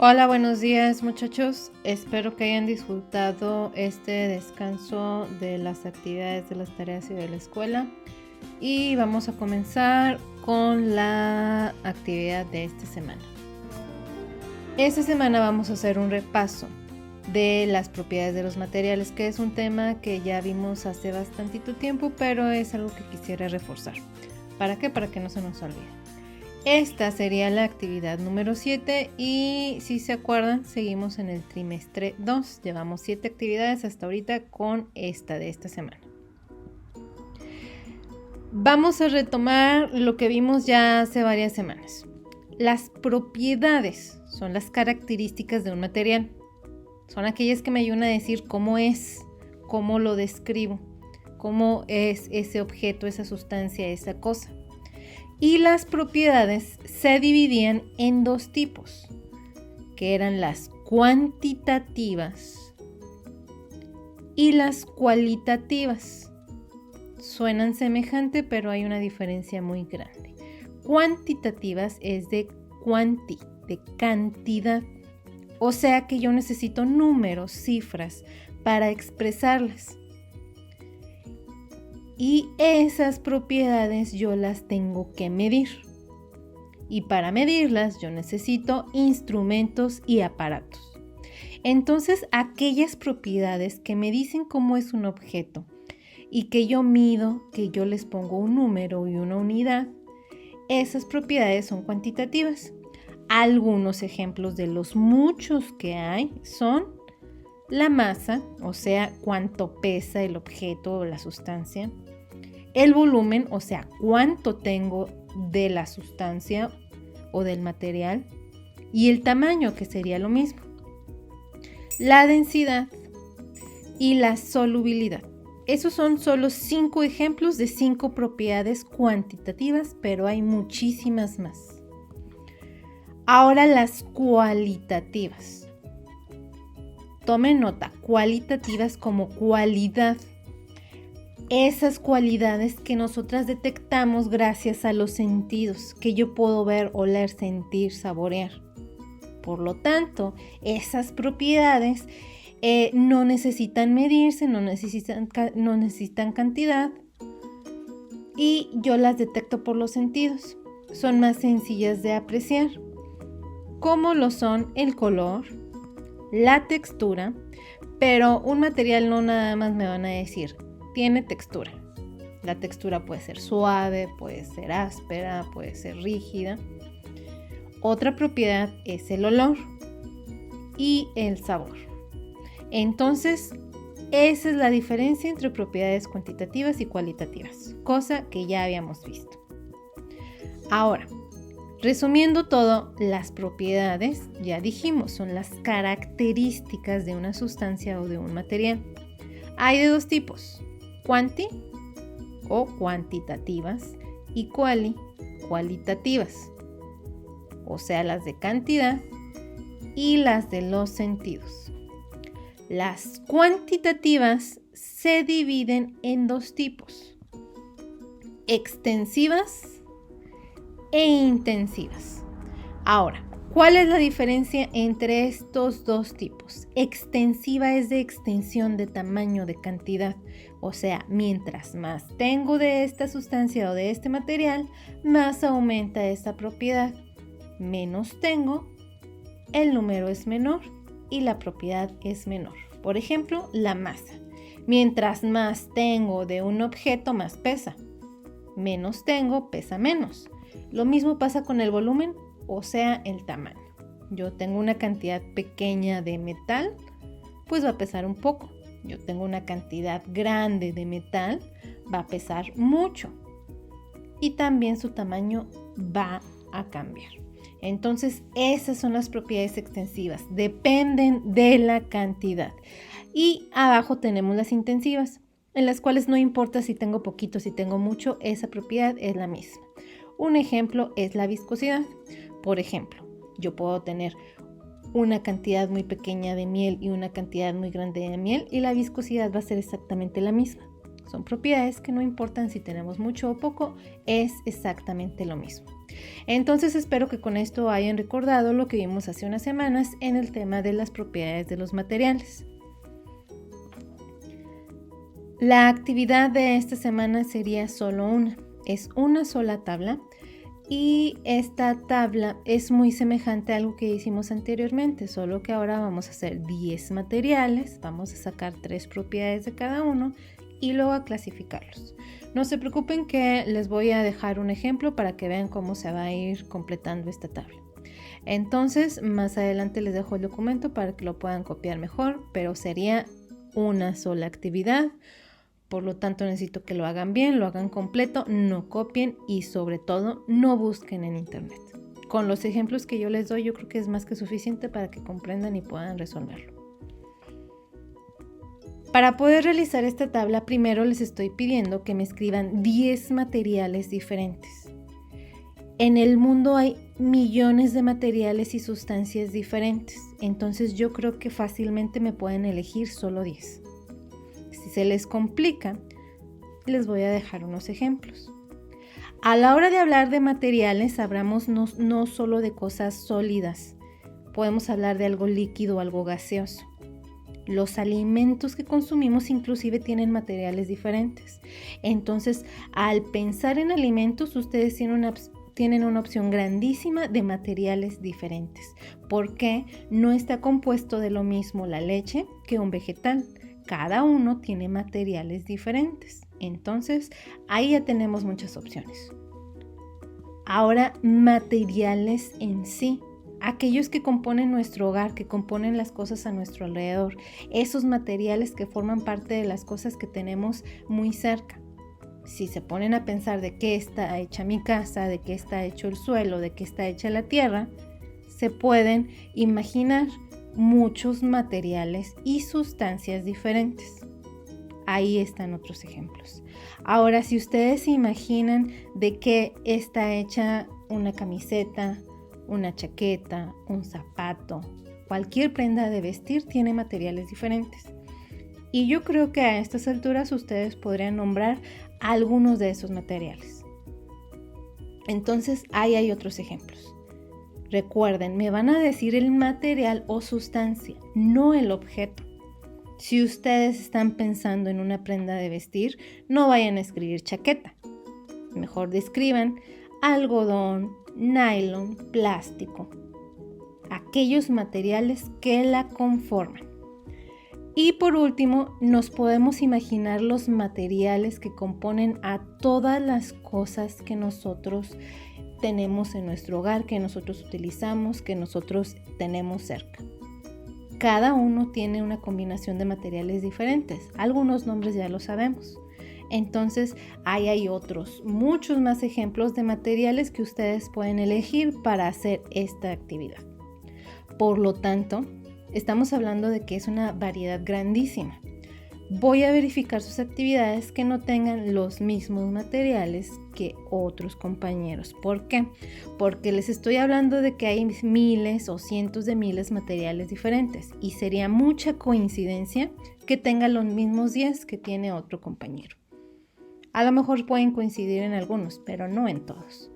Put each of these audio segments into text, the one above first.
Hola, buenos días muchachos. Espero que hayan disfrutado este descanso de las actividades, de las tareas y de la escuela. Y vamos a comenzar con la actividad de esta semana. Esta semana vamos a hacer un repaso de las propiedades de los materiales, que es un tema que ya vimos hace bastantito tiempo, pero es algo que quisiera reforzar. ¿Para qué? Para que no se nos olvide. Esta sería la actividad número 7 y si se acuerdan, seguimos en el trimestre 2. Llevamos 7 actividades hasta ahorita con esta de esta semana. Vamos a retomar lo que vimos ya hace varias semanas. Las propiedades son las características de un material. Son aquellas que me ayudan a decir cómo es, cómo lo describo, cómo es ese objeto, esa sustancia, esa cosa. Y las propiedades se dividían en dos tipos, que eran las cuantitativas y las cualitativas. Suenan semejante, pero hay una diferencia muy grande. Cuantitativas es de quanti, de cantidad. O sea que yo necesito números, cifras, para expresarlas. Y esas propiedades yo las tengo que medir. Y para medirlas yo necesito instrumentos y aparatos. Entonces, aquellas propiedades que me dicen cómo es un objeto y que yo mido, que yo les pongo un número y una unidad, esas propiedades son cuantitativas. Algunos ejemplos de los muchos que hay son la masa, o sea, cuánto pesa el objeto o la sustancia. El volumen, o sea, cuánto tengo de la sustancia o del material. Y el tamaño, que sería lo mismo. La densidad y la solubilidad. Esos son solo 5 ejemplos de 5 propiedades cuantitativas, pero hay muchísimas más. Ahora las cualitativas. Tomen nota, cualitativas como cualidad. Esas cualidades que nosotras detectamos gracias a los sentidos, que yo puedo ver, oler, sentir, saborear. Por lo tanto, esas propiedades no necesitan medirse, no necesitan cantidad y yo las detecto por los sentidos. Son más sencillas de apreciar, como lo son el color, la textura, pero un material no nada más me van a decir, tiene textura. La textura puede ser suave, puede ser áspera, puede ser rígida. Otra propiedad es el olor y el sabor. Entonces, esa es la diferencia entre propiedades cuantitativas y cualitativas, cosa que ya habíamos visto. Ahora, resumiendo todo, las propiedades, ya dijimos, son las características de una sustancia o de un material. Hay de dos tipos, cuanti o cuantitativas y quali, cualitativas, o sea, las de cantidad y las de los sentidos. Las cuantitativas se dividen en dos tipos, extensivas e intensivas. Ahora, ¿cuál es la diferencia entre estos dos tipos? Extensiva es de extensión, de tamaño, de cantidad. O sea, mientras más tengo de esta sustancia o de este material, más aumenta esta propiedad. Menos tengo, el número es menor y la propiedad es menor. Por ejemplo, la masa. Mientras más tengo de un objeto, más pesa. Menos tengo, pesa menos. Lo mismo pasa con el volumen, o sea, el tamaño. Yo tengo una cantidad pequeña de metal, pues va a pesar un poco. Yo tengo una cantidad grande de metal, va a pesar mucho. Y también su tamaño va a cambiar. Entonces, esas son las propiedades extensivas. Dependen de la cantidad. Y abajo tenemos las intensivas, en las cuales no importa si tengo poquito, si tengo mucho, esa propiedad es la misma. Un ejemplo es la viscosidad. Por ejemplo, yo puedo tener una cantidad muy pequeña de miel y una cantidad muy grande de miel y la viscosidad va a ser exactamente la misma. Son propiedades que no importan si tenemos mucho o poco, es exactamente lo mismo. Entonces espero que con esto hayan recordado lo que vimos hace unas semanas en el tema de las propiedades de los materiales. La actividad de esta semana sería solo una. Es una sola tabla y esta tabla es muy semejante a algo que hicimos anteriormente, solo que ahora vamos a hacer 10 materiales, vamos a sacar 3 propiedades de cada uno y luego a clasificarlos. No se preocupen que les voy a dejar un ejemplo para que vean cómo se va a ir completando esta tabla. Entonces, más adelante les dejo el documento para que lo puedan copiar mejor, pero sería una sola actividad. Por lo tanto, necesito que lo hagan bien, lo hagan completo, no copien y sobre todo no busquen en internet. Con los ejemplos que yo les doy, yo creo que es más que suficiente para que comprendan y puedan resolverlo. Para poder realizar esta tabla, primero les estoy pidiendo que me escriban 10 materiales diferentes. En el mundo hay millones de materiales y sustancias diferentes, entonces yo creo que fácilmente me pueden elegir solo 10. Si se les complica, les voy a dejar unos ejemplos. A la hora de hablar de materiales, hablamos no solo de cosas sólidas, podemos hablar de algo líquido o algo gaseoso. Los alimentos que consumimos inclusive tienen materiales diferentes. Entonces, al pensar en alimentos, ustedes tienen una opción grandísima de materiales diferentes. Porque no está compuesto de lo mismo la leche que un vegetal. Cada uno tiene materiales diferentes. Entonces, ahí ya tenemos muchas opciones. Ahora, materiales en sí. Aquellos que componen nuestro hogar, que componen las cosas a nuestro alrededor. Esos materiales que forman parte de las cosas que tenemos muy cerca. Si se ponen a pensar de qué está hecha mi casa, de qué está hecho el suelo, de qué está hecha la tierra, se pueden imaginar muchos materiales y sustancias diferentes. Ahí están otros ejemplos. Ahora, si ustedes se imaginan de qué está hecha una camiseta, una chaqueta, un zapato, cualquier prenda de vestir tiene materiales diferentes. Y yo creo que a estas alturas ustedes podrían nombrar algunos de esos materiales. Entonces, ahí hay otros ejemplos. Recuerden, me van a decir el material o sustancia, no el objeto. Si ustedes están pensando en una prenda de vestir, no vayan a escribir chaqueta. Mejor describan algodón, nylon, plástico, aquellos materiales que la conforman. Y por último, nos podemos imaginar los materiales que componen a todas las cosas que nosotros tenemos en nuestro hogar, que nosotros utilizamos, que nosotros tenemos cerca. Cada uno tiene una combinación de materiales diferentes. Algunos nombres ya lo sabemos. Entonces, ahí hay otros, muchos más ejemplos de materiales que ustedes pueden elegir para hacer esta actividad. Por lo tanto, estamos hablando de que es una variedad grandísima. Voy a verificar sus actividades que no tengan los mismos materiales que otros compañeros. ¿Por qué? Porque les estoy hablando de que hay miles o cientos de miles de materiales diferentes y sería mucha coincidencia que tengan los mismos 10 que tiene otro compañero. A lo mejor pueden coincidir en algunos, pero no en todos.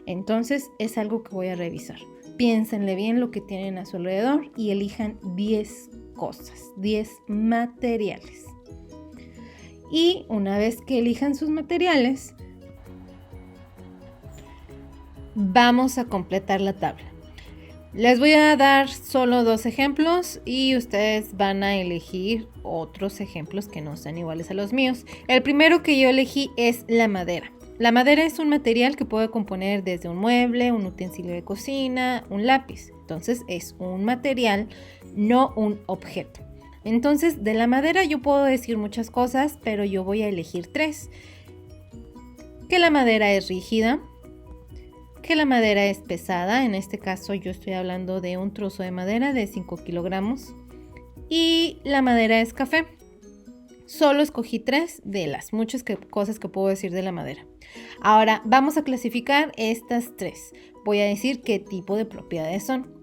Entonces es algo que voy a revisar. Piénsenle bien lo que tienen a su alrededor y elijan 10 cosas, 10 materiales. Y una vez que elijan sus materiales, vamos a completar la tabla. Les voy a dar solo 2 ejemplos y ustedes van a elegir otros ejemplos que no sean iguales a los míos. El primero que yo elegí es la madera. La madera es un material que puede componer desde un mueble, un utensilio de cocina, un lápiz. Entonces es un material, no un objeto. Entonces, de la madera yo puedo decir muchas cosas, pero yo voy a elegir 3. Que la madera es rígida, que la madera es pesada, en este caso yo estoy hablando de un trozo de madera de 5 kilogramos, y la madera es café. Solo escogí 3 de las muchas cosas que puedo decir de la madera. Ahora vamos a clasificar estas 3. Voy a decir qué tipo de propiedades son.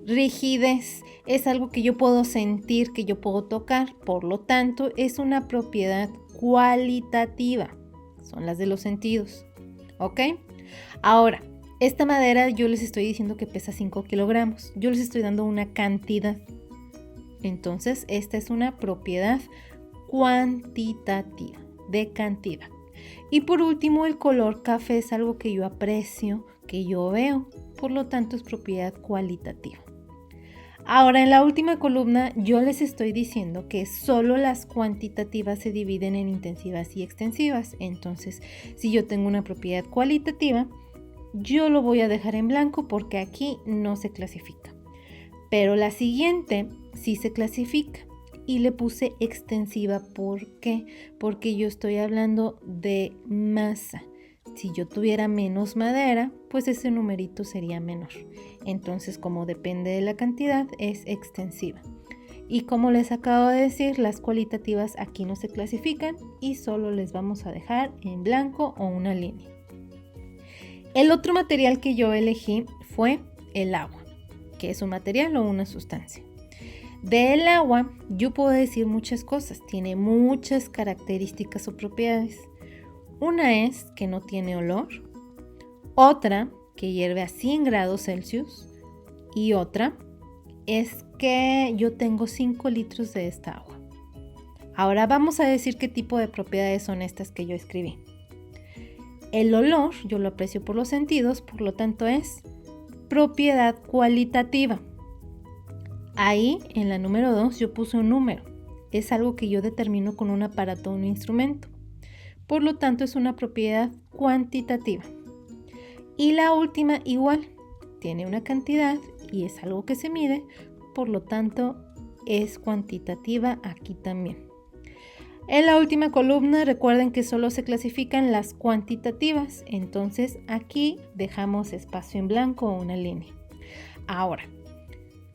Rigidez es algo que yo puedo sentir, que yo puedo tocar, por lo tanto es una propiedad cualitativa, son las de los sentidos, ¿ok? Ahora, Esta madera yo les estoy diciendo que pesa 5 kilogramos. Yo les estoy dando una cantidad. Entonces, esta es una propiedad cuantitativa, de cantidad. Y por último, el color café es algo que yo aprecio, que yo veo. Por lo tanto, es propiedad cualitativa. Ahora, en la última columna, yo les estoy diciendo que solo las cuantitativas se dividen en intensivas y extensivas. Entonces, si yo tengo una propiedad cualitativa, yo lo voy a dejar en blanco porque aquí no se clasifica. Pero la siguiente sí se clasifica y le puse extensiva. ¿Por qué? Porque yo estoy hablando de masa. Si yo tuviera menos madera, pues ese numerito sería menor. Entonces, como depende de la cantidad, es extensiva. Y como les acabo de decir, las cualitativas aquí no se clasifican y solo les vamos a dejar en blanco o una línea. El otro material que yo elegí fue el agua, que es un material o una sustancia. Del agua yo puedo decir muchas cosas, tiene muchas características o propiedades. Una es que no tiene olor, otra que hierve a 100 grados Celsius y otra es que yo tengo 5 litros de esta agua. Ahora vamos a decir qué tipo de propiedades son estas que yo escribí. El olor yo lo aprecio por los sentidos, por lo tanto es propiedad cualitativa. Ahí en la número 2 yo puse un número. Es algo que yo determino con un aparato o un instrumento. Por lo tanto es una propiedad cuantitativa. Y la última igual. Tiene una cantidad y es algo que se mide. Por lo tanto es cuantitativa aquí también. En la última columna recuerden que solo se clasifican las cuantitativas. Entonces aquí dejamos espacio en blanco o una línea. Ahora,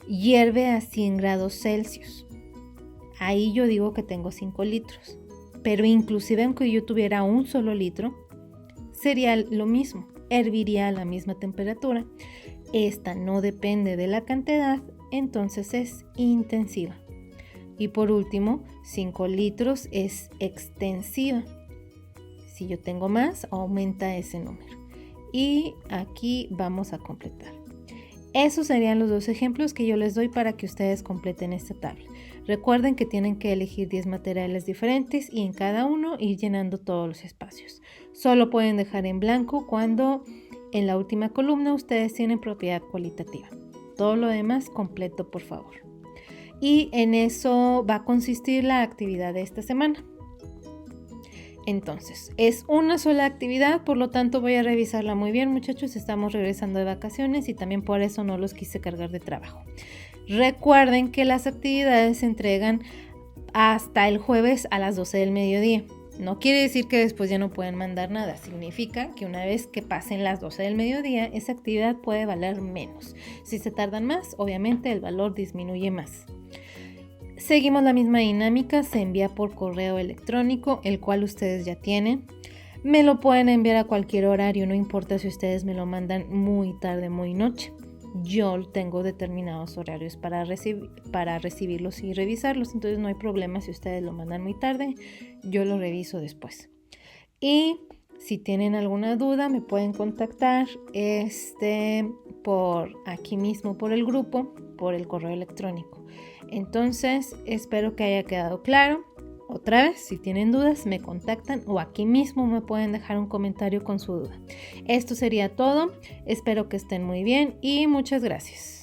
hierve a 100 grados Celsius. Ahí yo digo que tengo 5 litros. Pero inclusive aunque yo tuviera un solo litro, sería lo mismo. Herviría a la misma temperatura. Esta no depende de la cantidad, entonces es intensiva. Y por último, 5 litros es extensiva. Si yo tengo más, aumenta ese número. Y aquí vamos a completar. Esos serían los dos ejemplos que yo les doy para que ustedes completen esta tabla. Recuerden que tienen que elegir 10 materiales diferentes y en cada uno ir llenando todos los espacios. Solo pueden dejar en blanco cuando en la última columna ustedes tienen propiedad cualitativa. Todo lo demás completo, por favor. Y en eso va a consistir la actividad de esta semana. Entonces, es una sola actividad, por lo tanto voy a revisarla muy bien, muchachos. Estamos regresando de vacaciones y también por eso no los quise cargar de trabajo. Recuerden que las actividades se entregan hasta el jueves a las 12 del mediodía. No quiere decir que después ya no pueden mandar nada. Significa que una vez que pasen las 12 del mediodía, esa actividad puede valer menos. Si se tardan más, obviamente el valor disminuye más. Seguimos la misma dinámica, se envía por correo electrónico, el cual ustedes ya tienen. Me lo pueden enviar a cualquier horario, no importa si ustedes me lo mandan muy tarde, muy noche. Yo tengo determinados horarios para recibirlos y revisarlos, entonces no hay problema si ustedes lo mandan muy tarde, yo lo reviso después. Y si tienen alguna duda me pueden contactar por aquí mismo, por el grupo, por el correo electrónico. Entonces, espero que haya quedado claro. Otra vez, si tienen dudas, me contactan o aquí mismo me pueden dejar un comentario con su duda. Esto sería todo. Espero que estén muy bien y muchas gracias.